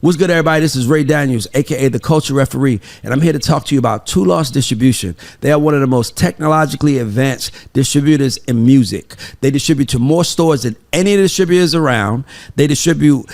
What's good, everybody? This is Ray Daniels, aka the Culture Referee, and I'm here to talk to you about Two Lost Distribution. They are one of the most technologically advanced distributors in music. They distribute to more stores than any of the distributors around. They distribute,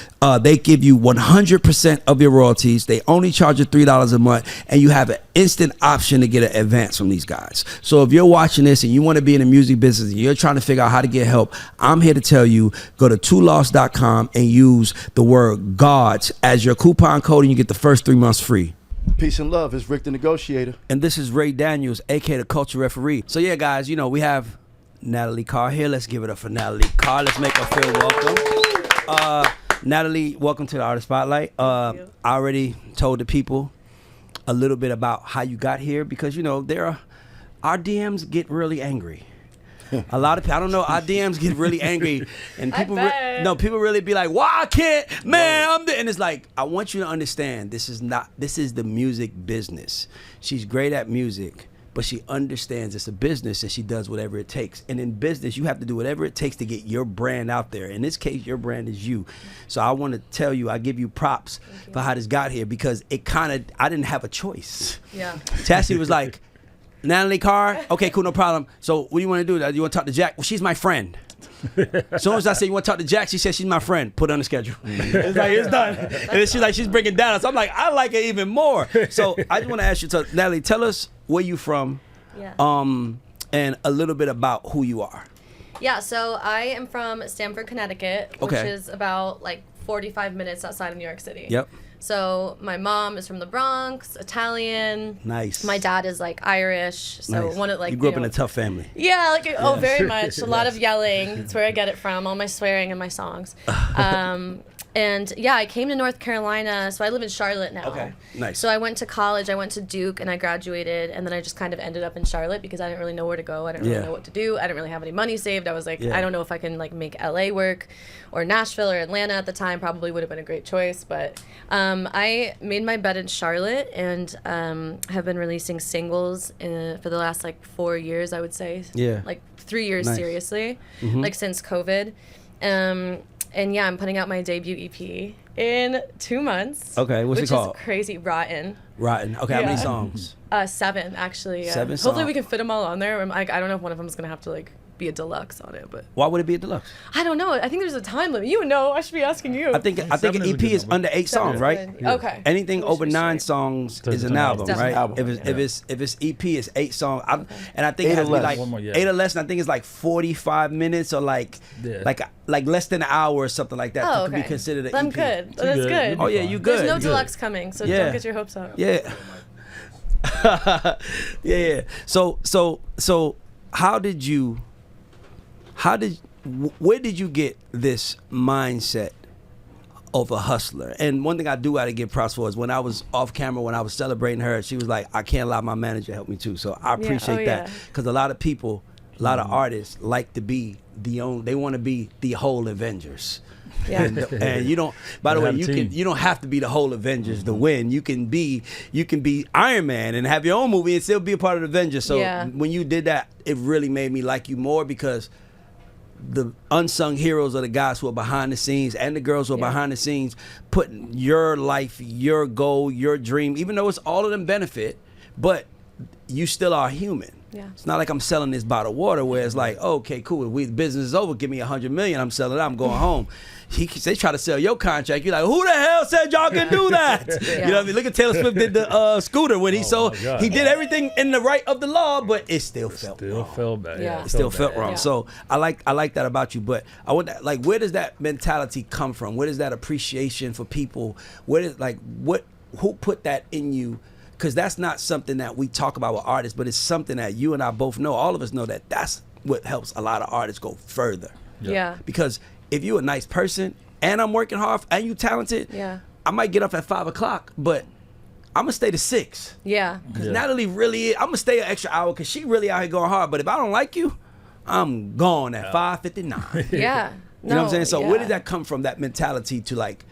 they give you 100% of your royalties. They only charge you $3 a month, and you have an instant option to get an advance from these guys. So if you're watching this and you want to be in the music business and you're trying to figure out how to get help, I'm here to tell you, go to twolost.com and use the word GODS as your coupon code, and you get the first 3 months free. Peace and love. It's Rick the Negotiator. And this is Ray Daniels, aka the Culture Referee. So yeah, guys, you know, we have Natalie Carr here. Let's give it up for Natalie Carr. Let's make her feel welcome. Natalie, welcome to the Artist Spotlight. I already told the people a little bit about how you got here, because you know our DMs get really angry. A lot of people, I don't know, our DMs get really angry, and people people really be like, "Why I can't, man?" And it's like, I want you to understand, this is the music business. She's great at music, but she understands it's a business, and she does whatever it takes. And in business, you have to do whatever it takes to get your brand out there. In this case, your brand is you. So I want to tell you, I give you props for how this got here, because I didn't have a choice. Yeah. Chastity was like, Natalie Carr, okay, cool, no problem. So what do you want to do? You want to talk to Jack? Well, she's my friend. As soon as I say, you want to talk to Jack, she said, she's my friend. Put it on the schedule. It's like, it's done. And then she's like, she's bringing down. So I'm like, I like it even more. So I just want to ask you, Natalie, tell us where you from, and a little bit about who you are. Yeah, so I am from Stamford, Connecticut, which is about like 45 minutes outside of New York City. Yep. So my mom is from the Bronx, Italian. Nice. My dad is like Irish. So nice. one of like you grew up in a tough family. Yeah, very much. A lot of yelling. That's where I get it from. All my swearing in my songs. And yeah, I came to North Carolina, so I live in Charlotte now. Okay, nice. So I went to college, I went to Duke, and I graduated, and then I just kind of ended up in Charlotte because I didn't really know where to go. I didn't really know what to do. I didn't really have any money saved. I was like, I don't know if I can like make LA work, or Nashville or Atlanta at the time. Probably would have been a great choice, but I made my bed in Charlotte, and have been releasing singles for the last like 4 years, I would say. Yeah. Like 3 years seriously, like since COVID. And yeah, I'm putting out my debut EP in 2 months. Okay, what's it called? Which is crazy. Rotten. Rotten. Okay, how many songs? 7, actually. Yeah. 7 songs. Hopefully we can fit them all on there. I don't know if one of them is going to have to like be a deluxe on it, but why would it be a deluxe? I don't know. I think there's a time limit. You would know. I should be asking you. I think an EP is under 8 songs, right? Yeah. Okay. Anything over 9 songs is an album, right? If it's EP, it's 8 songs. And I think it has to be like 8 or less. And I think it's like 45 minutes or like less than an hour or something like that. That could be considered an EP. I'm good. That's good. Oh yeah, you good. There's no deluxe coming, so don't get your hopes up. Yeah. yeah. So where did you get this mindset of a hustler? And one thing I do got to give props for is when I was off camera, when I was celebrating her, she was like, I can't allow my manager to help me too. So I appreciate that, because a lot of people, a lot of artists like to be they want to be the whole Avengers. Yeah. And you don't, by the way, you don't have to be the whole Avengers to win. You can be Iron Man and have your own movie and still be a part of the Avengers. So when you did that, it really made me like you more, because the unsung heroes are the guys who are behind the scenes, and the girls who are behind the scenes, putting your life, your goal, your dream, even though it's all of them benefit, but you still are human. Yeah. It's not like I'm selling this bottle of water where it's like, okay, cool, the business is over, give me $100 million, I'm selling it, I'm going home. They try to sell your contract. You're like, who the hell said y'all can do that? You know what I mean? Look at Taylor Swift did the scooter when he sold. He did everything in the right of the law, but it still felt bad. Yeah. It still felt wrong. Yeah. So I like that about you. But I want that, like, where does that mentality come from? Where does that appreciation for people? Who put that in you? Because that's not something that we talk about with artists, but it's something that you and I both know. All of us know that that's what helps a lot of artists go further. Yeah. Because if you're a nice person and I'm working hard and you talented, I might get up at 5 o'clock, but I'm gonna stay to 6. Yeah. Because Natalie really, I'm gonna stay an extra hour because she really out here going hard. But if I don't like you, I'm gone at 5:59. Yeah. You know what I'm saying? So where did that come from? That mentality to like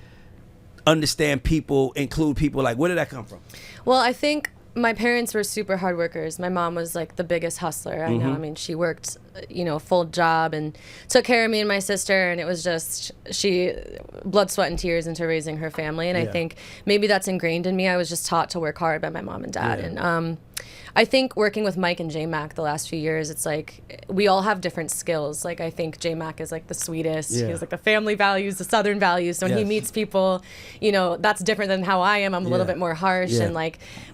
understand people, include people. Like, where did that come from? Well, I think my parents were super hard workers. My mom was like the biggest hustler I know. I mean, she worked, a full job and took care of me and my sister, and it was just blood, sweat, and tears into raising her family. And I think maybe that's ingrained in me. I was just taught to work hard by my mom and dad. And I think working with Mike and J-Mac the last few years, it's like we all have different skills. Like I think J-Mac is like the sweetest. He has like the family values, the Southern values. So when he meets people, that's different than how I am. I'm a little bit more harsh and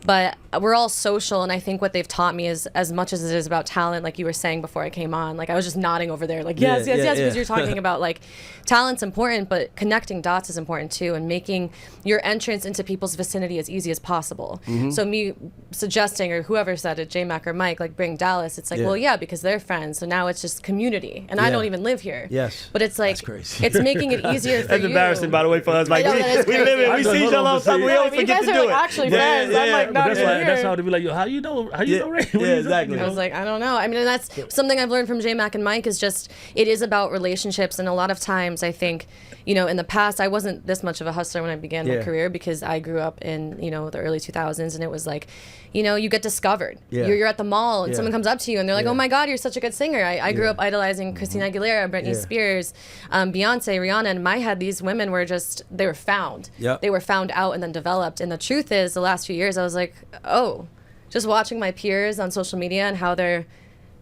but we're all social. And I think what they've taught me is, as much as it is about talent, like you were saying before I came on, like I was just nodding over there, like yes, because you're talking about like talent's important, but connecting dots is important too, and making your entrance into people's vicinity as easy as possible. So me suggesting, or whoever said it, J-Mac or Mike, like bring Dallas, it's like, well, yeah, because they're friends, so now it's just community, and I don't even live here. But it's like, it's making it easier for That's you. embarrassing, by the way, for us. Like, we live it, we see each other all the time, we always forget to do it. You guys are like actually friends. I'm like, not even here. That's how to be like, yo, how you know Ray? Exactly. I was like, I don't know. I mean, and that's something I've learned from J-Mac and Mike, is just, it is about relationships, and a lot of times I think, in the past, I wasn't this much of a hustler when I began my career, because I grew up in, the early 2000s, and it was like, you get discovered. You're at the mall, and someone comes up to you, and they're like, oh my God, you're such a good singer. I grew up idolizing Christina Aguilera, Britney Spears, Beyonce, Rihanna. In my head, these women were just, they were found. They were found out and then developed. And the truth is, the last few years, I was like, oh, just watching my peers on social media and how they're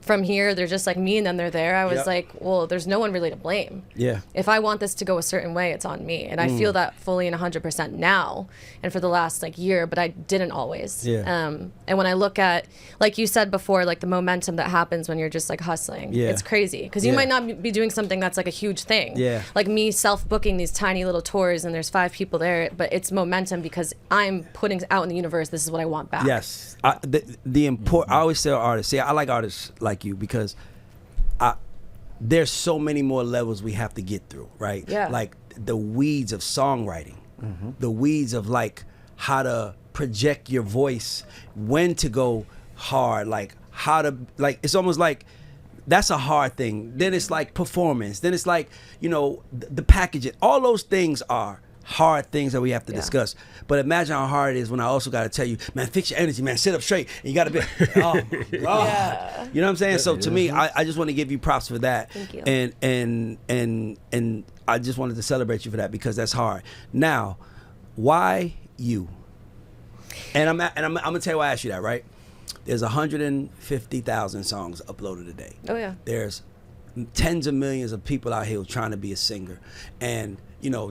from here, they're just like me, and then they're there. I was like, well, there's no one really to blame. If I want this to go a certain way, it's on me. And I feel that fully and 100% now, and for the last year, but I didn't always. And when I look at, like you said before, like the momentum that happens when you're just like hustling, it's crazy, because you might not be doing something that's like a huge thing. Like me self-booking these tiny little tours, and there's 5 people there, but it's momentum because I'm putting out in the universe, this is what I want back. I always tell artists, I like artists like you, because there's so many more levels we have to get through, right? Like the weeds of songwriting, the weeds of like how to project your voice, when to go hard, like how to, like, it's almost like that's a hard thing. Then it's like performance, then it's like, the packaging. All those things are hard things that we have to discuss. But imagine how hard it is when I also got to tell you, man, fix your energy, man, sit up straight, and you got to be, you know what I'm saying? So to me, I just want to give you props for that. Thank you. And I just wanted to celebrate you for that, because that's hard. Now, why you? And I'm gonna tell you why I asked you that, right? There's 150,000 songs uploaded a day. Oh yeah. There's tens of millions of people out here trying to be a singer, and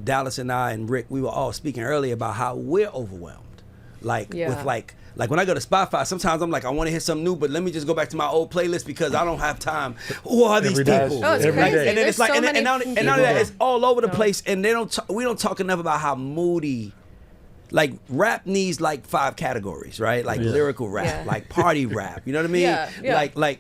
Dallas and I and Rick, we were all speaking earlier about how we're overwhelmed. With like when I go to Spotify, sometimes I'm like, I want to hear something new, but let me just go back to my old playlist because I don't have time. Who are these people? Oh, it's crazy. And then it's like, and now that it's all over the place, and we don't talk enough about how moody. Like rap needs like 5 categories, right? Like lyrical rap, like party rap, you know what I mean?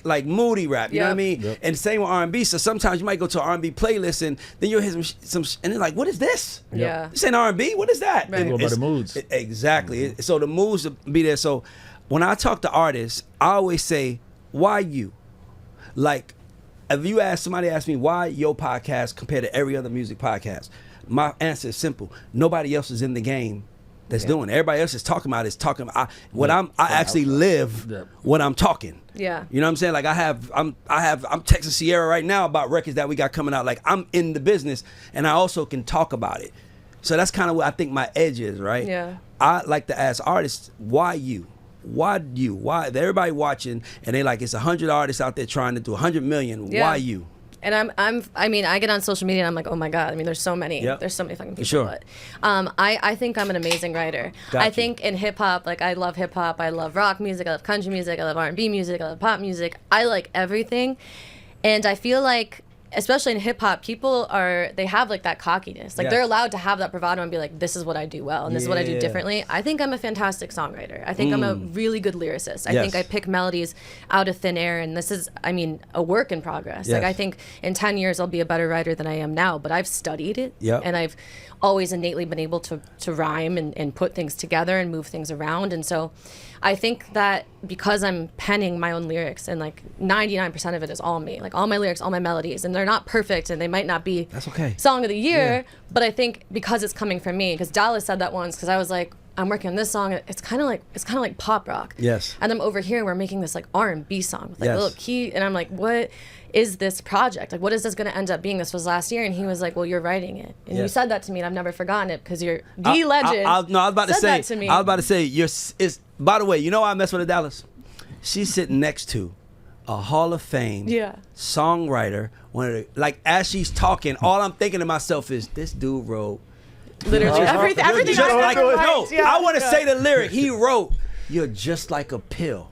Like moody rap, you know what I mean? And same with R&B. So sometimes you might go to an R&B playlist, and then you'll hear some and they're like, what is this? This ain't R&B. What is that? They go by the moods. Exactly. So the moods will be there. So when I talk to artists, I always say, why you? Like, if somebody ask me why your podcast compared to every other music podcast, my answer is simple. Nobody else is in the game that's doing it. Everybody else is talking about I actually live what I'm talking. You know what I'm saying? Like I'm texting Sierra right now about records that we got coming out. Like I'm in the business, and I also can talk about it. So that's kind of what I think my edge is, right? I like to ask artists, why you? Why you? Why? Everybody watching, and they like, it's 100 artists out there trying to do 100 million. Why you? And I mean, I get on social media and I'm like, oh my God. I mean, there's so many. There's so many fucking people. But I think I'm an amazing writer. I think in hip hop, like I love hip hop. I love rock music. I love country music. I love R&B music. I love pop music. I like everything. And I feel like, especially in hip hop, they have like that cockiness. Like they're allowed to have that bravado and be like, this is what I do well, and this is what I do differently. I think I'm a fantastic songwriter. I think I'm a really good lyricist. I think I pick melodies out of thin air, and this is, a work in progress. Like I think in 10 years I'll be a better writer than I am now, but I've studied it, and I've always innately been able to rhyme and put things together and move things around. And so I think that because I'm penning my own lyrics, and like 99% of it is all me, like all my lyrics, all my melodies, and they're not perfect and they might not be that's okay. song of the year, but I think because it's coming from me, because Dallas said that once, because I was like, I'm working on this song. It's kind of like pop rock. Yes. And I'm over here and we're making this like R&B song with like Yes. a little key. And I'm like, what is this project? Like, what is this going to end up being? This was last year. And he was like, well, you're writing it. And you Yes. said that to me, and I've never forgotten it because you're the legend. I was about to said say. that to me. I was about to say. It's. By the way, you know why I mess with her, Dallas? She's sitting next to a Hall of Fame songwriter. One of the, like, as she's talking, all I'm thinking to myself is, this dude wrote Literally everything. just I like ever no. write. Yeah. I want to say the lyric. He wrote, "You're just like a pill.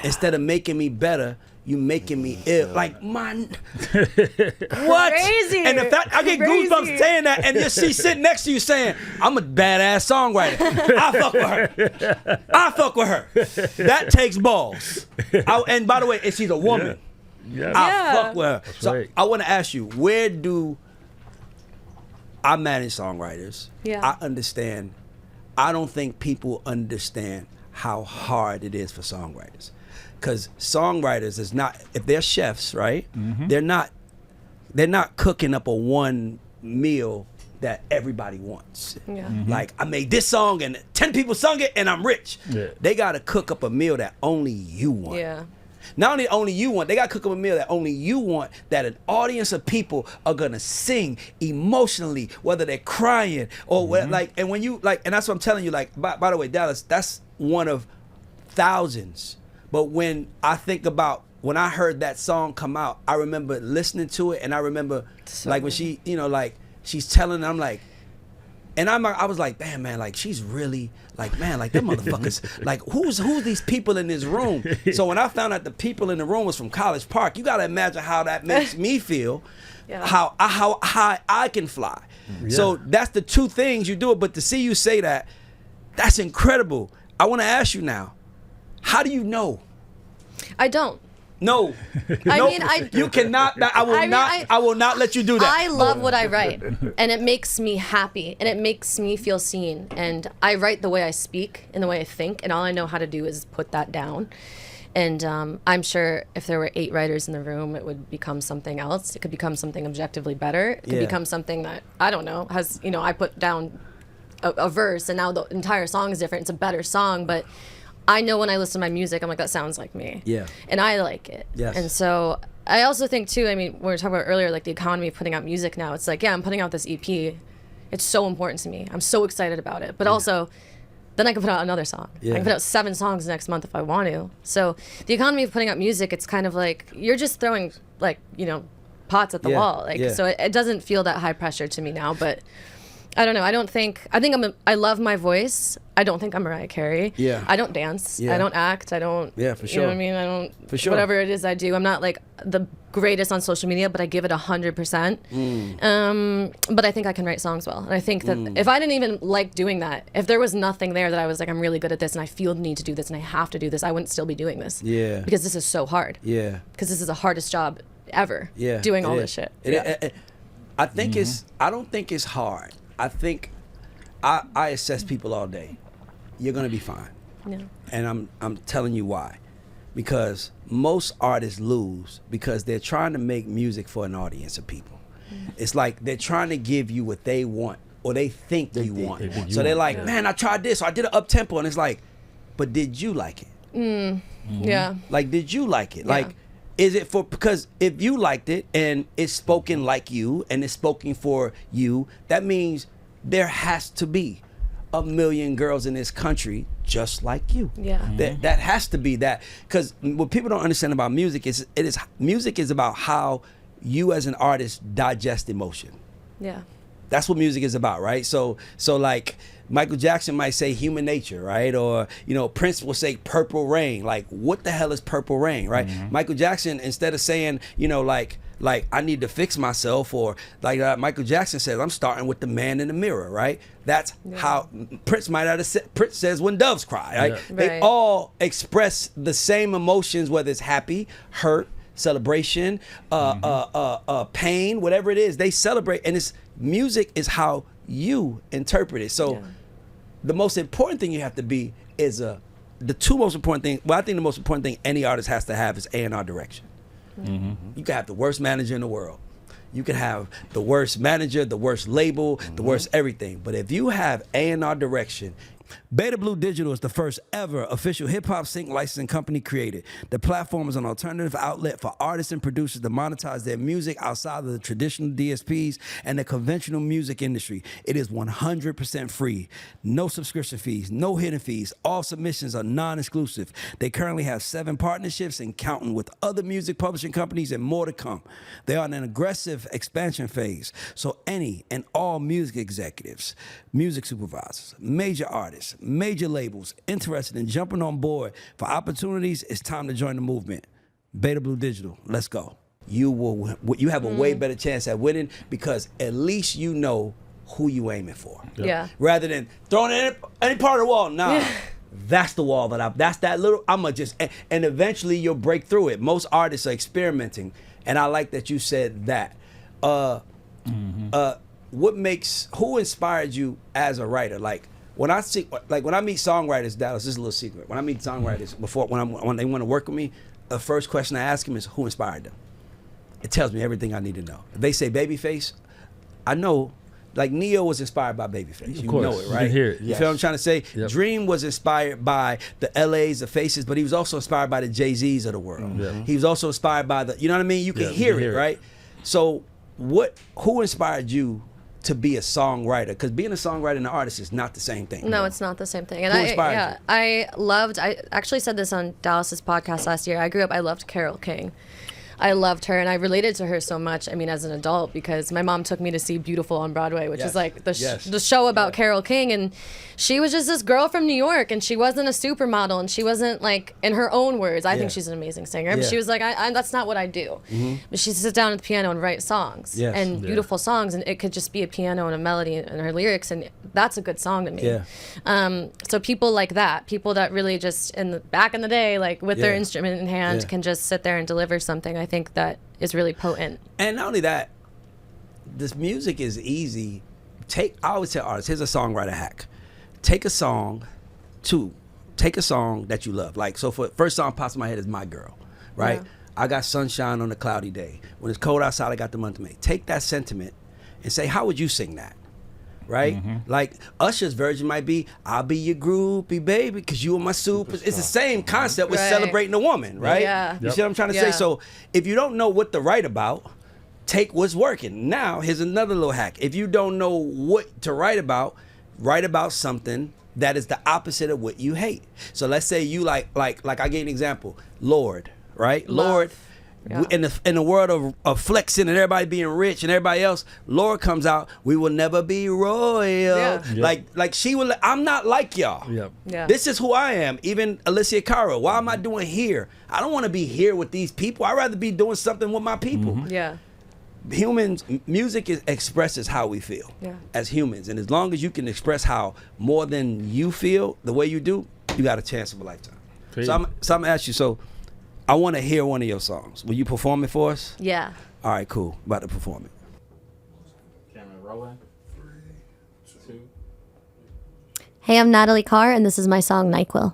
Instead of making me better, you making me ill." Like, man, what? Crazy. And the fact I get goosebumps saying that, and she's sitting next to you saying, "I'm a badass songwriter. I fuck with her. That takes balls." And by the way, she's a woman. I fuck with her. So right. I want to ask you, where do I manage songwriters? Yeah. I understand. I don't think people understand how hard it is for songwriters. Because songwriters is not, if they're chefs, right? They're not cooking up a one meal that everybody wants. Yeah. Like, I made this song and 10 people sung it and I'm rich. Yeah. They got to cook up a meal that only you want. Yeah. Not only you want, they got to cook up a meal that only you want, that an audience of people are going to sing emotionally, whether they're crying or like, and when you, like, and that's what I'm telling you, like, by the way, Dallas, that's one of thousands. But when I think about, when I heard that song come out, I remember listening to it, and I remember, like, when she, you know, like, she's telling, I'm like, and I was like, damn, man, like, she's really, like, man, like, them motherfuckers, like, who's these people in this room? So when I found out the people in the room was from College Park, you got to imagine how that makes me feel, how high I can fly. So that's the two things you do it. But to see you say that, that's incredible. I want to ask you now, how do you know? I don't. No. You cannot. I will not let you do that. I love what I write, and it makes me happy, and it makes me feel seen. And I write the way I speak and the way I think, and all I know how to do is put that down. And I'm sure if there were 8 writers in the room, it would become something else. It could become something objectively better. It could become something that, I don't know, has, you know, I put down a verse, and now the entire song is different. It's a better song, but I know when I listen to my music, I'm like, that sounds like me. Yeah. And I like it. Yes. And so I also think too, I mean, we were talking about earlier, like the economy of putting out music now. It's like, yeah, I'm putting out this EP. It's so important to me. I'm so excited about it. But also, then I can put out another song. Yeah. I can put out 7 songs next month if I want to. So the economy of putting out music, it's kind of like, you're just throwing, like, you know, pots at the wall. Like, so it doesn't feel that high pressure to me now, but I don't know. I love my voice. I don't think I'm Mariah Carey. Yeah. I don't dance. Yeah. I don't act. I don't. Yeah, for You know sure. what I mean? I don't. For sure. Whatever it is I do, I'm not like the greatest on social media, but I give it 100%. But I think I can write songs well, and I think that if I didn't even like doing that, if there was nothing there that I was like, I'm really good at this, and I feel the need to do this, and I have to do this, I wouldn't still be doing this. Yeah. Because this is so hard. Yeah. Because this is the hardest job ever. Yeah. Doing all It this is. shit. I think I don't think it's hard. I think I assess people all day. You're gonna be fine. Yeah. And I'm telling you why. Because most artists lose because they're trying to make music for an audience of people. It's like they're trying to give you what they want or they think you want. So they're like, man, I tried this, or I did an up tempo, and it's like, but did you like it? Yeah. Like, did you like it? Yeah. Like, is it for, because if you liked it and it's spoken like you and it's spoken for you, that means there has to be 1 million girls in this country just like you. Yeah. That has to be that. Because what people don't understand about music is music is about how you as an artist digest emotion. Yeah. That's what music is about, right? So like Michael Jackson might say human nature, right? Or, you know, Prince will say purple rain. Like, what the hell is purple rain, right? Michael Jackson, instead of saying, you know, like I need to fix myself, or like Michael Jackson says, I'm starting with the man in the mirror, right? That's how Prince might have said. Prince says when doves cry, right? Yeah. They Right. all express the same emotions, whether it's happy, hurt, celebration, pain, whatever it is, they celebrate. And it's music is how you interpret it. So the most important thing you have to be is the two most important things. Well, I think the most important thing any artist has to have is A&R direction. You can have the worst manager in the world. You can have the worst manager, the worst label, the worst everything. But if you have A&R direction, Beta Blue Digital is the first ever official hip-hop sync licensing company created. The platform is an alternative outlet for artists and producers to monetize their music outside of the traditional DSPs and the conventional music industry. It is 100% free. No subscription fees, no hidden fees. All submissions are non-exclusive. They currently have 7 partnerships and counting with other music publishing companies and more to come. They are in an aggressive expansion phase. So any and all music executives, music supervisors, major artists, major labels interested in jumping on board for opportunities, it's time to join the movement. Beta Blue Digital, let's go. You have a way better chance at winning because at least you know who you aiming for. Yeah. Rather than throwing it any part of the wall. Nah. Yeah. That's the wall that's that little, and eventually you'll break through it. Most artists are experimenting, and I like that you said that. Who inspired you as a writer? Like, when I meet songwriters, Dallas, this is a little secret. When I meet songwriters when they want to work with me, the first question I ask them is who inspired them. It tells me everything I need to know. If they say Babyface, I know. Like Neo was inspired by Babyface. You know it, right? You can hear it. You feel what I'm trying to say? Yep. Dream was inspired by the LAs, the Faces, but he was also inspired by the Jay-Z's of the world. He was also inspired by the, you know what I mean? You can hear it, right? So who inspired you to be a songwriter? Because being a songwriter and an artist is not the same thing. No, it's not the same thing. And who inspired you? I actually said this on Dallas's podcast last year. I loved Carole King. I loved her and I related to her so much, I mean, as an adult, because my mom took me to see Beautiful on Broadway, which is like the show about Carole King, and she was just this girl from New York, and she wasn't a supermodel, and she wasn't, like, in her own words, I think she's an amazing singer, but she was like, that's not what I do. But she sits down at the piano and write songs, and beautiful songs, and it could just be a piano and a melody and her lyrics, and that's a good song to me. So people like that, people that really just, back in the day, like, with their instrument in hand, can just sit there and deliver something, I think that is really potent. And not only that, this music is easy. I always tell artists, here's a songwriter hack. Take a song that you love. Like, so for first song pops in my head is My Girl, right? Yeah. I got sunshine on a cloudy day. When it's cold outside, I got the month of May. Take that sentiment and say, how would you sing that? Right? Like Usher's version might be, I'll be your groupie, baby, because you are my super. It's the same concept with celebrating a woman, right? Yeah. You see what I'm trying to say? So if you don't know what to write about, take what's working. Now, here's another little hack. If you don't know what to write about something that is the opposite of what you hate. So let's say you like I gave an example, Lord, right? Love. Lord. Yeah. In the world of flexing and everybody being rich and everybody else, Lord comes out, we will never be royal. Yeah. Yep. Like she will. I'm not like y'all. Yep. Yeah. This is who I am. Even Alicia Cara. Why am I doing here? I don't want to be here with these people. I'd rather be doing something with my people. Yeah. Humans, music expresses how we feel as humans, and as long as you can express how more than you feel the way you do, you got a chance of a lifetime. Crazy. So I'm gonna ask you. So I want to hear one of your songs. Will you perform it for us? Yeah. All right, cool. About to perform it. Camera rolling. 3, 2. Hey, I'm Natalie Carr, and this is my song, NyQuil.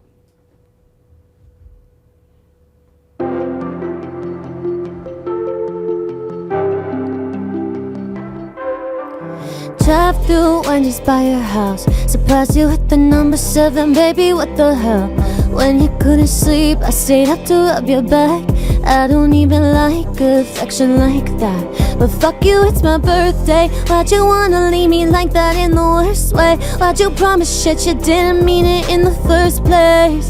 Drive through Wendy's by your house. Surprised you hit the number 7, baby, what the hell? When you couldn't sleep, I stayed up to rub your back. I don't even like affection like that, but fuck you, it's my birthday. Why'd you wanna leave me like that in the worst way? Why'd you promise shit you didn't mean it in the first place?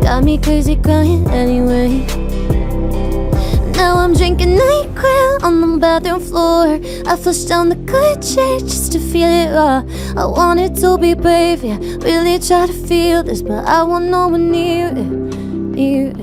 Got me crazy crying anyway. Now I'm drinking NyQuil on the bathroom floor. I flushed down the good shit just to feel it raw. I wanted to be brave, yeah, really try to feel this, but I want no one near it.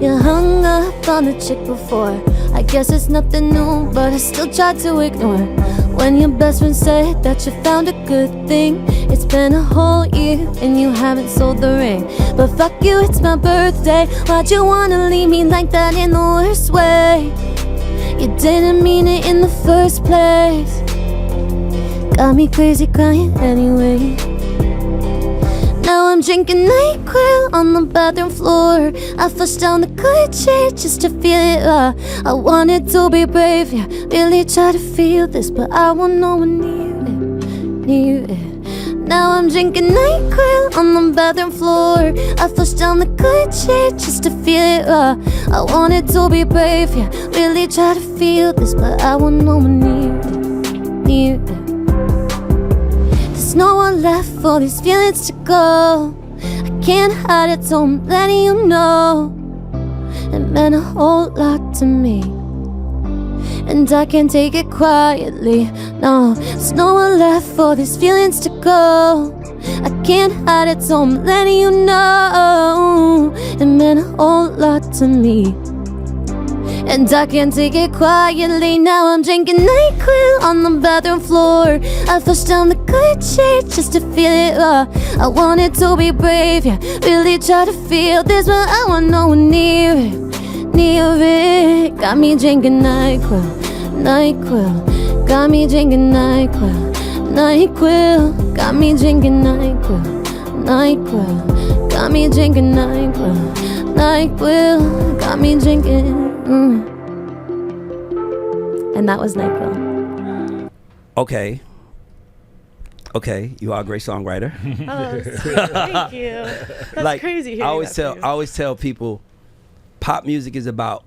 You hung up on the chick before. I guess it's nothing new, but I still try to ignore. When your best friend said that you found a good thing, it's been a whole year and you haven't sold the ring. But fuck you, it's my birthday. Why'd you wanna leave me like that in the worst way? You didn't mean it in the first place. Got me crazy crying anyway. Now I'm drinking NyQuil on the bathroom floor. I flushed down the good shit just to feel it raw. I wanted to be brave, yeah, really try to feel this, but I want no one near it. Now I'm drinking NyQuil on the bathroom floor. I flushed down the good shit just to feel it raw. I wanted to be brave, yeah, really try to feel this, but I want no one near it. There's no one left for these feelings to go. I can't hide it, so I'm letting you know. It meant a whole lot to me, and I can't take it quietly. No, there's no one left for these feelings to go. I can't hide it, so I'm letting you know. It meant a whole lot to me, and I can't take it quietly. Now I'm drinking NyQuil on the bathroom floor. I flushed down the good shit just to feel it raw. I wanted to be brave, yeah, really try to feel this, but I want no one near it, near it. Got me drinking NyQuil, NyQuil. Got me drinking NyQuil, NyQuil. Got me drinking NyQuil, NyQuil. Got me drinking NyQuil, NyQuil. Got me drinking. And that was NyQuil. Okay, you are a great songwriter. Oh, thank you. That's like, crazy. I always tell people, pop music is about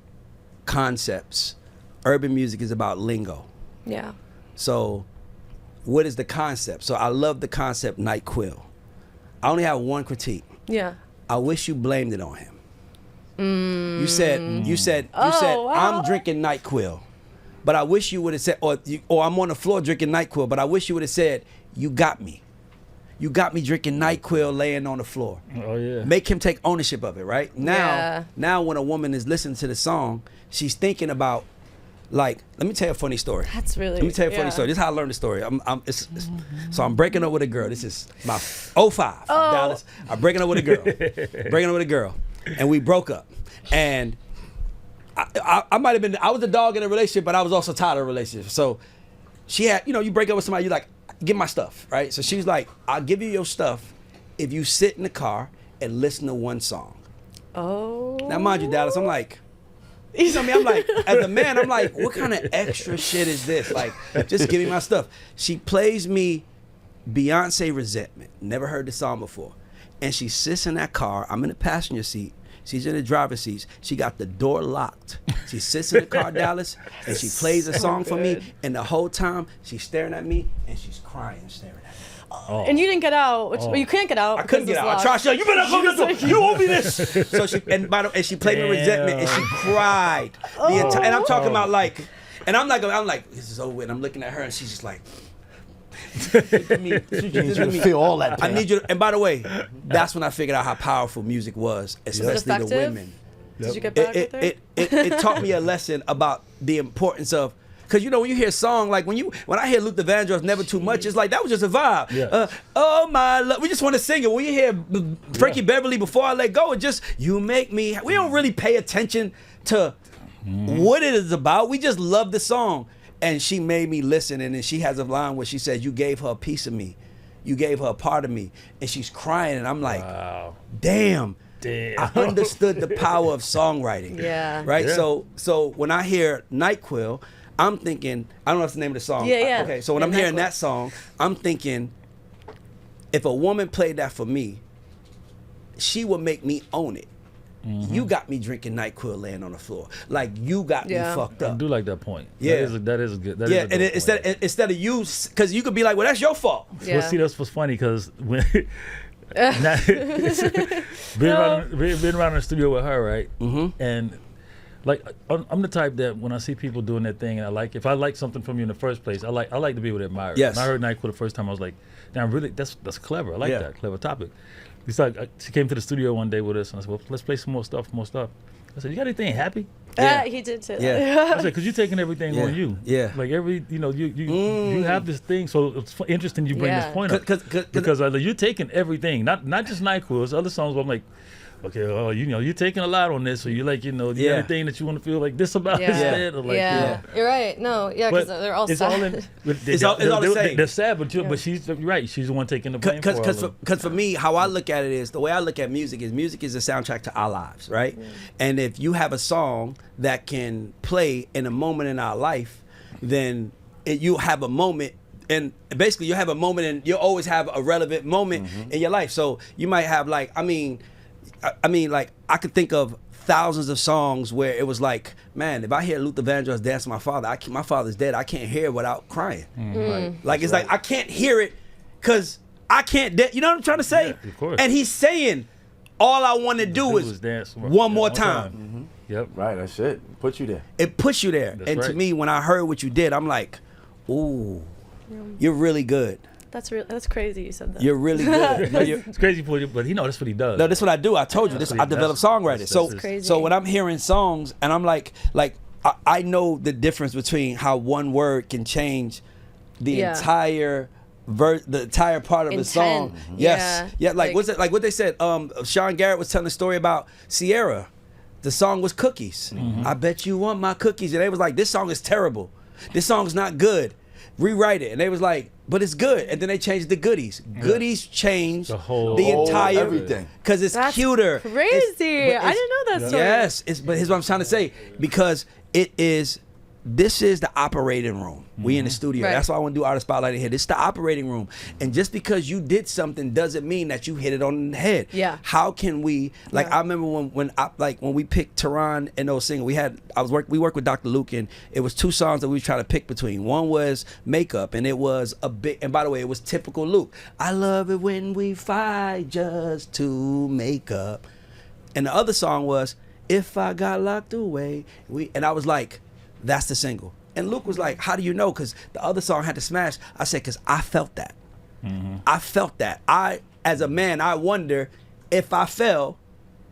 concepts. Urban music is about lingo. Yeah. So, what is the concept? So I love the concept NyQuil. I only have one critique. Yeah. I wish you blamed it on him. You said, wow. I'm drinking NyQuil, but I wish you would have said, or I'm on the floor drinking NyQuil, but I wish you would have said, you got me. You got me drinking NyQuil laying on the floor. Oh yeah. Make him take ownership of it, right? Now when a woman is listening to the song, she's thinking about, like, let me tell you a funny story. That's really. Let me tell you a funny story. This is how I learned the story. So I'm breaking up with a girl. This is my 05, Dallas. I'm breaking up with a girl. And we broke up. And I might have been, I was the dog in a relationship, but I was also tired of a relationship. So she had, you break up with somebody, you're like, give my stuff, right? So she was like, I'll give you your stuff if you sit in the car and listen to one song. Oh. Now, mind you, Dallas, I'm like, you know what I mean? I'm like, as a man, I'm like, what kind of extra shit is this? Like, just give me my stuff. She plays me Beyonce Resentment. Never heard the song before. And she sits in that car. I'm in the passenger seat. She's in the driver's seat. She got the door locked. She sits in the car, Dallas, and she plays a song for me. And the whole time, she's staring at me, and she's crying, staring at me. Oh. And you didn't get out. Well, you can't get out. I couldn't get out. I tried to. You better go this way. You owe me this. So she and she played me Resentment, and she cried the entire. And I'm talking about like, and I'm like, this is over with. And I'm looking at her, and she's just like. I need you to feel all that pain. I need you to, and by the way, that's when I figured out how powerful music was, especially the women. Did you get back with her? It taught me a lesson about the importance of, because when you hear a song, like when I hear Luther Vandross, Never Too Much, it's like that was just a vibe. Yeah. Oh my love, we just want to sing it. When you hear Frankie Beverly, Before I Let Go, it just, you make me. We don't really pay attention to what it is about. We just love the song. And she made me listen, and then she has a line where she says, you gave her a piece of me. You gave her a part of me. And she's crying, and I'm like, wow. Damn. I understood the power of songwriting. Yeah. Right? Yeah. So when I hear NyQuil, I'm thinking, I don't know what's the name of the song. Yeah. Okay, so when I'm hearing that song, I'm thinking, if a woman played that for me, she would make me own it. Mm-hmm. You got me drinking NyQuil laying on the floor. Like, you got me fucked up. I do like that point. Yeah. That is a good. And instead of you, because you could be like, well, that's your fault. Yeah. Well, see, that's what's funny, because when being around in the studio with her, right? Mm-hmm. And like, I'm the type that when I see people doing that thing, and if I like something from you in the first place, I like to be able to admire it. Yes. When I heard NyQuil the first time, I was like, damn, really, that's clever. I like that, clever topic. She came to the studio one day with us, and I said, well, let's play some more stuff. I said, you got anything happy? Yeah. He did say that. I said, because you're taking everything on you. Yeah. Like you have this thing, so it's interesting you bring this point up. Because you're taking everything, not just NyQuil, it's other songs where I'm like, okay, you're taking a lot on this, so you're like, anything that you want to feel like this about instead, or like, you're right. No, because they're all sad. It's all the same. They're sad, but she's right. She's the one taking the blame for all of it. Because for me, how I look at it is, the way I look at music is a soundtrack to our lives, right? Yeah. And if you have a song that can play in a moment in our life, then you have a moment and basically you have a moment, and you'll always have a relevant moment in your life. So you might have like, I mean, like I could think of thousands of songs where it was like, man, if I hear Luther Vandross dance to my father, my father's dead. I can't hear it without crying. Like it's like I can't hear it because I can't. You know what I'm trying to say? Yeah, of course. And he's saying, all I want to do is dance one more time. Yep. Right, that's it. Put you there. It puts you there. That's and to right. me, when I heard what you did, I'm like, ooh, you're really good. That's crazy you said that. You're really good. No, It's crazy for you, but that's what he does. no, that's what I do. I told you this. I develop songwriters. That's crazy. So when I'm hearing songs and I'm like I know the difference between how one word can change the entire the entire part of the song. Yes. Yeah. Like what's it? Like what they said. Sean Garrett was telling a story about Sierra. The song was Cookies. I bet you want my cookies. And they was like, this song is terrible. This song's not good. Rewrite it. And they was like, but it's good. And then they changed the goodies. Goodies changed the entire everything. Because it's That's cuter. crazy. I didn't know that story. Yes. But here's what I'm trying to say. Because this is the operating room. We in the studio. Right. That's why I want to do Artist Spotlight in here. This is the operating room. And just because you did something doesn't mean that you hit it on the head. Yeah. How can we, like, I remember when we picked Tehran and those singles, we worked with Dr. Luke, and it was two songs that we tried to pick between. One was Makeup, and it was and by the way, it was typical Luke. I love it when we fight just to make up. And the other song was If I Got Locked Away. And I was like, that's the single. And Luke was like, how do you know? Because the other song had to smash. I said, because I felt that. I felt that. As a man, I wonder if I fell,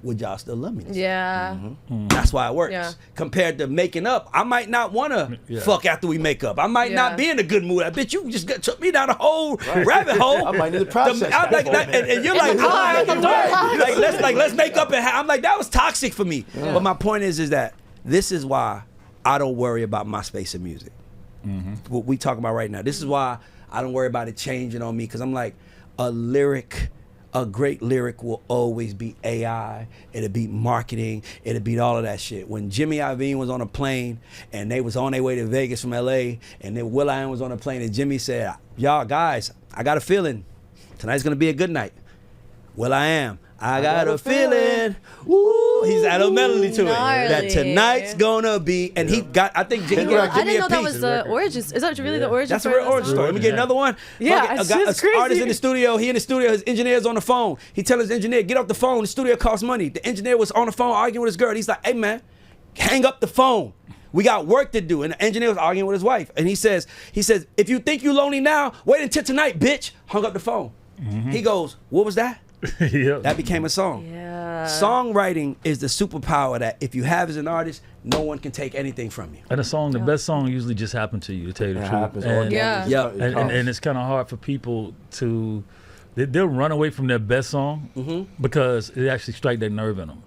would y'all still love me? Yeah. That's why it works. Yeah. Compared to making up, I might not want to fuck after we make up. I might not be in a good mood. I bet you just took me down a whole rabbit hole. I might need to process I'm like, that. and you're like, let's make up. And I'm like, that was toxic for me. Yeah. But my point is that this is why I don't worry about my space in music. What we talking about right now. This is why I don't worry about it changing on me, because I'm like, a great lyric will always be AI. It'll beat marketing. It'll beat all of that shit. When Jimmy Iovine was on a plane and they was on their way to Vegas from LA, and then Will.i.am was on a plane, and Jimmy said, y'all guys, I got a feeling tonight's gonna be a good night. Will.i.am, I got a feeling. Woo! He's added a melody to it. That tonight's gonna be, and he got. I think Jimmy I gave me didn't a know that piece. was the origin. Is that really the origin? That's a real origin story. Let me get another one. Yeah, Fuck it, it's crazy. artist in the studio. He in the studio. His engineer's on the phone. He tells his engineer, "Get off the phone. The studio costs money." The engineer was on the phone arguing with his girl. He's like, "Hey man, hang up the phone. We got work to do." And the engineer was arguing with his wife. And he says, "If you think you lonely now, wait until tonight, bitch." Hung up the phone. He goes, "What was that?" Yep. That became a song. Yeah. Songwriting is the superpower that if you have as an artist, no one can take anything from you. And the best song usually just happened to you, to tell you the truth. Happens. And, Yeah. and it's kind of hard for people to, they'll run away from their best song because it actually strike that nerve in them.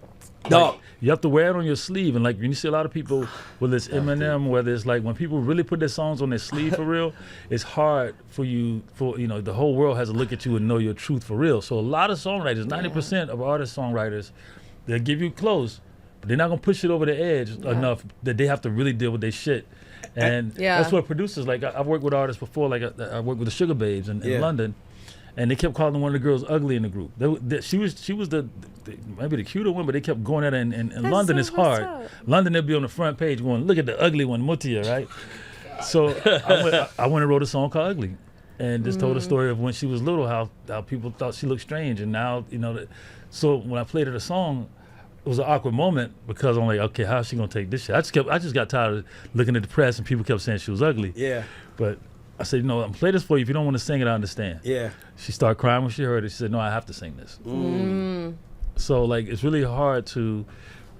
Dog. You have to wear it on your sleeve. And like when you see a lot of people, whether it's Eminem, whether it's like when people really put their songs on their sleeve for real, it's hard for the whole world has to look at you and know your truth for real. So a lot of songwriters, 90% of artist songwriters, they'll give you close, but they're not gonna push it over the edge enough that they have to really deal with their shit. And that's what producers, like I've worked with artists before, like I worked with the Sugar Babes in London. And they kept calling one of the girls ugly in the group. She was maybe the cuter one, but they kept going at her. In London, it's hard. London, they'll be on the front page going, "Look at the ugly one, Mutia," right? So I went and wrote a song called "Ugly," and just told a story of when she was little, how people thought she looked strange, and now So when I played her the song, it was an awkward moment because I'm like, okay, how is she gonna take this shit? I just got tired of looking at the press and people kept saying she was ugly. Yeah. But I said, I'm gonna play this for you. If you don't want to sing it, I understand. Yeah. She started crying when she heard it. She said, "No, I have to sing this." So like, it's really hard to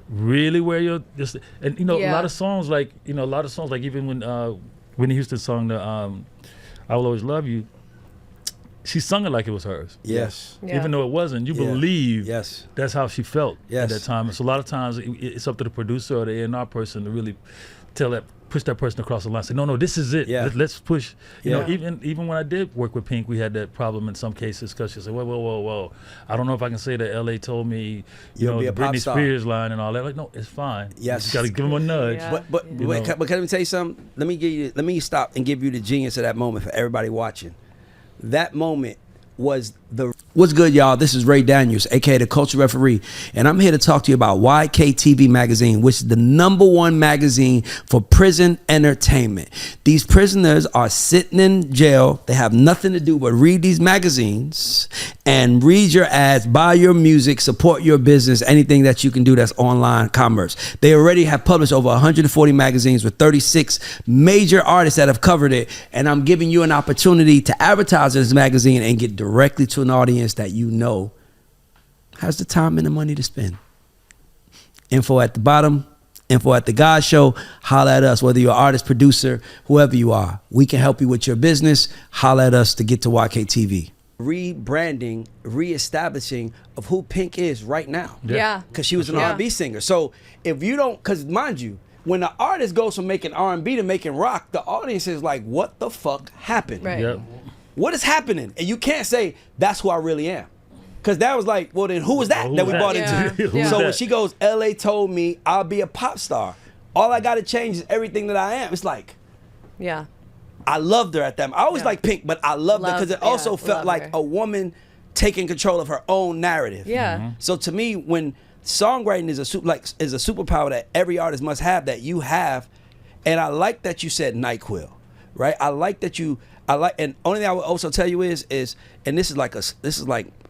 really wear your and a lot of songs like even when Whitney Houston sung the "I Will Always Love You," she sung it like it was hers. Yes. Yeah. Even though it wasn't, you believe Yes. that's how she felt Yes. at that time. And so a lot of times it's up to the producer or the A&R person to really push that person across the line. Say, no, this is it. Yeah. Let's push. You Yeah. know, even when I did work with Pink, we had that problem in some cases because she said, whoa. I don't know if I can say that LA told me, You'll be the a pop Britney star. Spears line and all that. Like, no, it's fine. Yes. You got to give them a nudge. Yeah. But can I tell you something? Let me stop and give you the genius of that moment for everybody watching. That moment was What's good, y'all? This is Ray Daniels, aka the Culture Referee, and I'm here to talk to you about YKTV Magazine, which is the #1 magazine for prison entertainment. These prisoners are sitting in jail. They have nothing to do but read these magazines and read your ads, buy your music, support your business, anything that you can do that's online commerce. They already have published over 140 magazines with 36 major artists that have covered it, and I'm giving you an opportunity to advertise in this magazine and get directly to an audience that you know has the time and the money to spend. Info at the bottom, info at the God Show. Holla at us, whether you're an artist, producer, whoever you are. We can help you with your business. Holla at us to get to YKTV. Rebranding, reestablishing of who Pink is right now. Yeah. Because she was an Yeah. R&B singer. So if you don't, because mind you, when the artist goes from making R&B to making rock, the audience is like, what the fuck happened? Right. Yep. What is happening? And you can't say, that's who I really am. Because that was like, well, then who was that Who that was we that? bought Yeah. into? Yeah. So when that? she goes, LA told me I'll be a pop star. All I got to change is everything that I am. It's like, Yeah. I loved her at that. I always Yeah. liked Pink, but I loved her because it also yeah, felt love like her. a woman taking control of her own narrative. Yeah. So to me, when songwriting is a superpower that every artist must have, that you have, and I like that you said NyQuil, right? I like, and only thing I would also tell you is, and this is like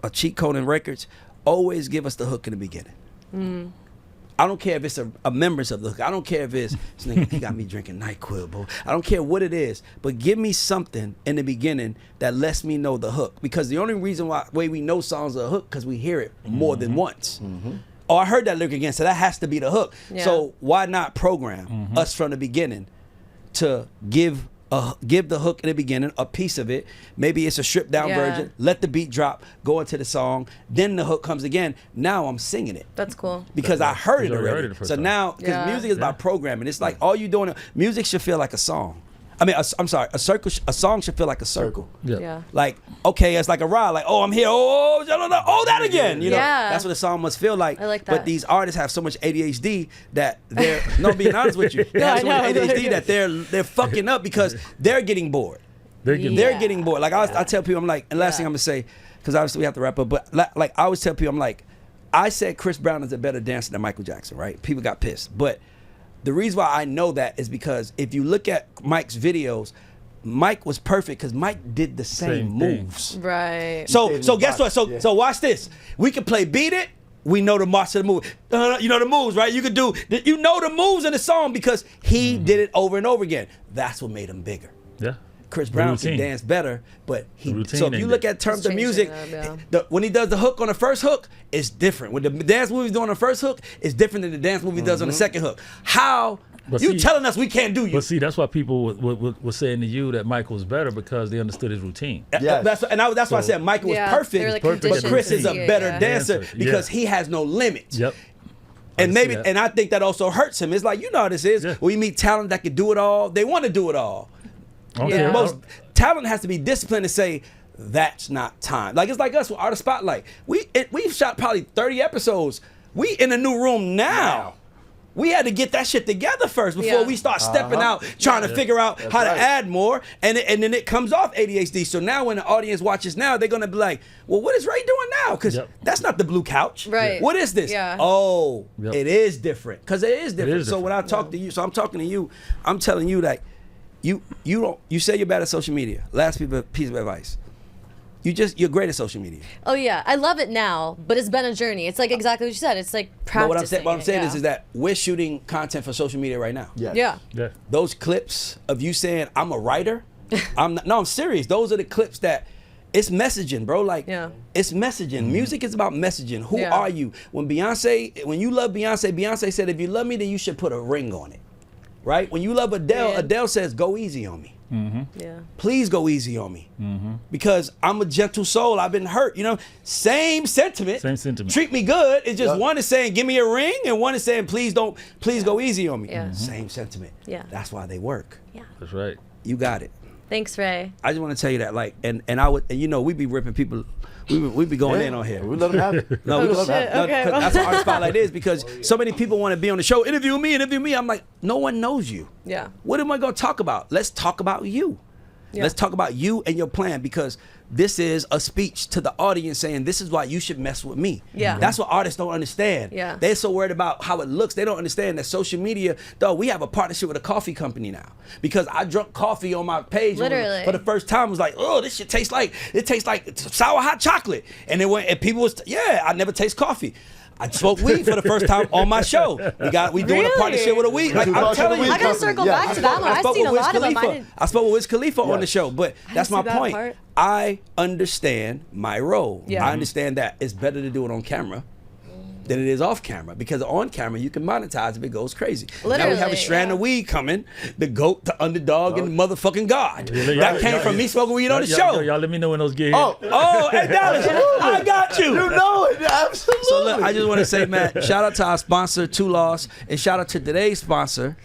a cheat code in records. Always give us the hook in the beginning. I don't care if it's a members of the hook. I don't care if it's this nigga, he got me drinking NyQuil, bro. I don't care what it is, but give me something in the beginning that lets me know the hook. Because the only reason why we know songs are a hook because we hear it more than once. Oh, I heard that lyric again, so that has to be the hook. Yeah. So why not program us from the beginning to give the hook in the beginning, a piece of it. Maybe it's a stripped down Yeah. version. Let the beat drop, go into the song. Then the hook comes again. Now I'm singing it That's cool. because I heard it You already already. heard it the first So time. now, because Yeah. music is about programming. It's like all you doing. Music should feel like a song. I mean, I'm sorry. A song should feel like a circle. Yeah. Yeah. Like, okay, it's like a ride. Like, oh, I'm here. Oh, that again. You know, Yeah. that's what a song must feel like. I like But that. these artists have so much ADHD that they're being honest with you. They No, have I so much know. ADHD that they're fucking up because they're getting bored. They're getting They're Yeah. getting bored. Like I tell people, I'm like, and last thing I'm gonna say, because obviously we have to wrap up. But like I always tell people, I'm like, I said Chris Brown is a better dancer than Michael Jackson, right? People got pissed, but the reason why I know that is because if you look at Mike's videos, Mike was perfect because Mike did the same Same thing. moves. Right. So did guess what? box, yeah. So watch this. We can play Beat It. We know the march of the move. You know the moves, right? You could do. You know the moves in the song because he did it over and over again. That's what made him bigger. Yeah. Chris The Brown can routine. dance better, but The routine so if you ain't look there. at terms Just of music, changing it up, yeah. when he does the hook on the first hook, it's different. When the dance movie's doing the first hook, it's different than the dance movie does on the second hook. How But you see- telling us we can't do you? But see, that's why people were saying to you that Michael was better because they understood his routine. Yes. That's why I said Michael was Yeah, perfect, they were, like, but conditioned Chris to is a see it, better yeah. dancer Dancer, because yeah. he has no limits. Yep. And I maybe, see that. and I think that also hurts him. It's like, you know how this is. Yeah. When you meet talent that can do it all, they want to do it all. Okay. Yeah. Most talent has to be disciplined to say that's not time. Like it's like us with Artist Spotlight. We've shot probably 30 episodes. We in a new room now. We had to get that shit together first before Yeah. we start stepping out, trying to figure out how to right. add more, and then it comes off ADHD. So now when the audience watches now, they're gonna be like, "Well, what is Ray doing now? Because Yep. that's not the blue couch. Right. What is this? Yeah. Oh, Yep. it is different. Because it is different. is So when I talk to you, so I'm talking to you, I'm telling you that you say you're bad at social media. Last piece of advice. You're great at social media. Oh yeah, I love it now, but it's been a journey. It's like exactly what you said. It's like practicing. But what I'm saying it, is that we're shooting content for social media right now. Yes. yeah. Yeah. Those clips of you saying I'm a writer, I'm serious. Those are the clips that it's messaging, bro. Like Yeah. it's messaging. Music is about messaging. Who Yeah. are you? When you love Beyonce said, if you love me, then you should put a ring on it. Right? When you love Adele, Yeah. Adele says, go easy on me. Yeah. Please go easy on me. Because I'm a gentle soul. I've been hurt. You know, same sentiment. Same sentiment. Treat me good. It's just one is saying, give me a ring, and one is saying, please go easy on me. Yeah. Same sentiment. Yeah. That's why they work. Yeah. That's right. You got it. Thanks, Ray. I just want to tell you that, like, and I would, and you know, we be ripping people, we be going in on here. We let them have it. No, we Oh, don't shit. have, Okay. 'cause that's what Art Spotlight is, because so many people want to be on the show, interview me. I'm like, no one knows you. Yeah. What am I going to talk about? Let's talk about you. Yeah. Let's talk about you and your plan, because this is a speech to the audience saying, this is why you should mess with me. Yeah. That's what artists don't understand. Yeah. They're so worried about how it looks. They don't understand that social media, though, we have a partnership with a coffee company now, because I drunk coffee on my page Literally. for the first time. It was like, oh, this shit tastes like sour hot chocolate. And it went, and people was, I never taste coffee. I smoked weed for the first time on my show. We doing a partnership with a weed. Like, I'm telling you, I gotta circle back to that one. I've seen a lot of them. I spoke with Wiz Khalifa on the show, but that's my see that point. part. I understand my role. Yeah. I understand that it's better to do it on camera than it is off camera, because on camera you can monetize if it goes crazy. Now we have a Literally, strand of weed coming, the GOAT, the underdog, and the motherfucking God. Yeah, That came from me smoking weed on the show. Y'all let me know when those get here. Oh, hey Dallas, I got you. You know it, absolutely. So look, I just want to say, man, shout out to our sponsor, Two Loss, and shout out to today's sponsor,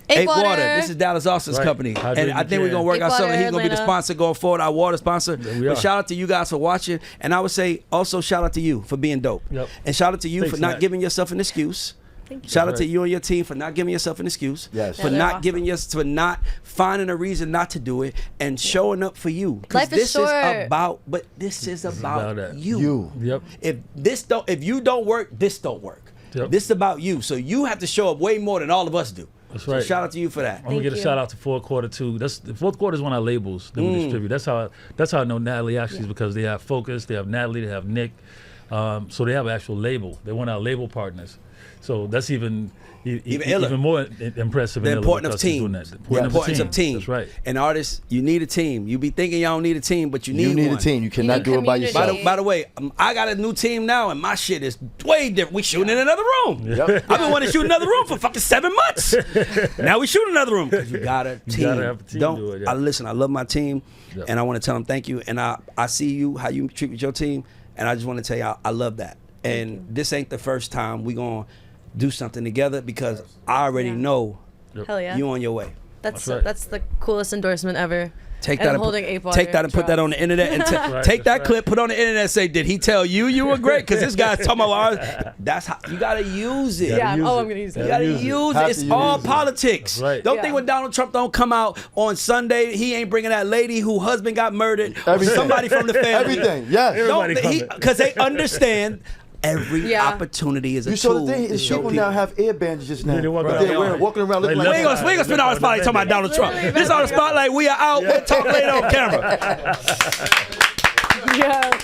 Ape Water. This is Dallas Austin's company. Hydrate And I the think we're going to work Ape out something. Water, He's going to be the Atlanta. sponsor going forward, our water sponsor. we But are. shout out to you guys for watching. And I would say also shout out to you for being dope. Yep. And shout out to you Thanks, for not Matt. giving yourself an excuse. Thank you. Shout out That's to right. you and your team for not giving yourself an excuse. Yes. For Yeah, not they're giving for not finding a reason not to do it and showing up for you. 'Cause Life is this short. this is about about that. you. Yep. If you don't work, this don't work. Yep. This is about you. So you have to show up way more than all of us do. That's So right. shout out to you for that. I'm gonna Thank get a you. shout out to Fourth Quarter too. The Fourth Quarter is one of our labels that we distribute. That's how I know Natalie actually is, because they have Focus, they have Natalie, they have Nick, so they have an actual label. They're one of our label partners. So that's even iller. more impressive. The and iller importance of because he's team. doing that. The importance of team. That's right. And artists, you need a team. You be thinking y'all don't need a team, but you need You need one. a team. You cannot need do it by community. yourself. By the way, I got a new team now, and my shit is way different. We shooting in another room. Yep. I've been wanting to shoot another room for fucking 7 months. Now we shoot another room, because you got a team. gotta have a team do it, yeah. I love my team, Yep. and I want to tell them thank you. And I see you, how you treat with your team, and I just want to tell you I love that. And this ain't the first time we gonna do something together, because I already know Hell yeah. you on your way. That's That's right. that's the coolest endorsement ever. Take And that, holding Ape Water take that and put that on the internet, and take that right. clip, put it on the internet, and say, "Did he tell you were great?" Because this guy's talking about ours. That's how you gotta use it. Yeah. use Oh, it. I'm gonna use You it. gotta Use it. use Have it. It's to all use it. politics. That's right. Don't Yeah. think when Donald Trump don't come out on Sunday, he ain't bringing that lady whose husband got murdered, or Everything. somebody from the family. Everything, yes. Everybody coming. Because they understand every Yeah. opportunity is a You saw tool the thing to is show people people. now have ear bandages now. Yeah, they walk They're around. wearing- walking around looking They like We ain't gonna spend all the spotlight talking about Donald Trump. Literally, This is all the spotlight. We are out. We'll talk later on camera. Yeah.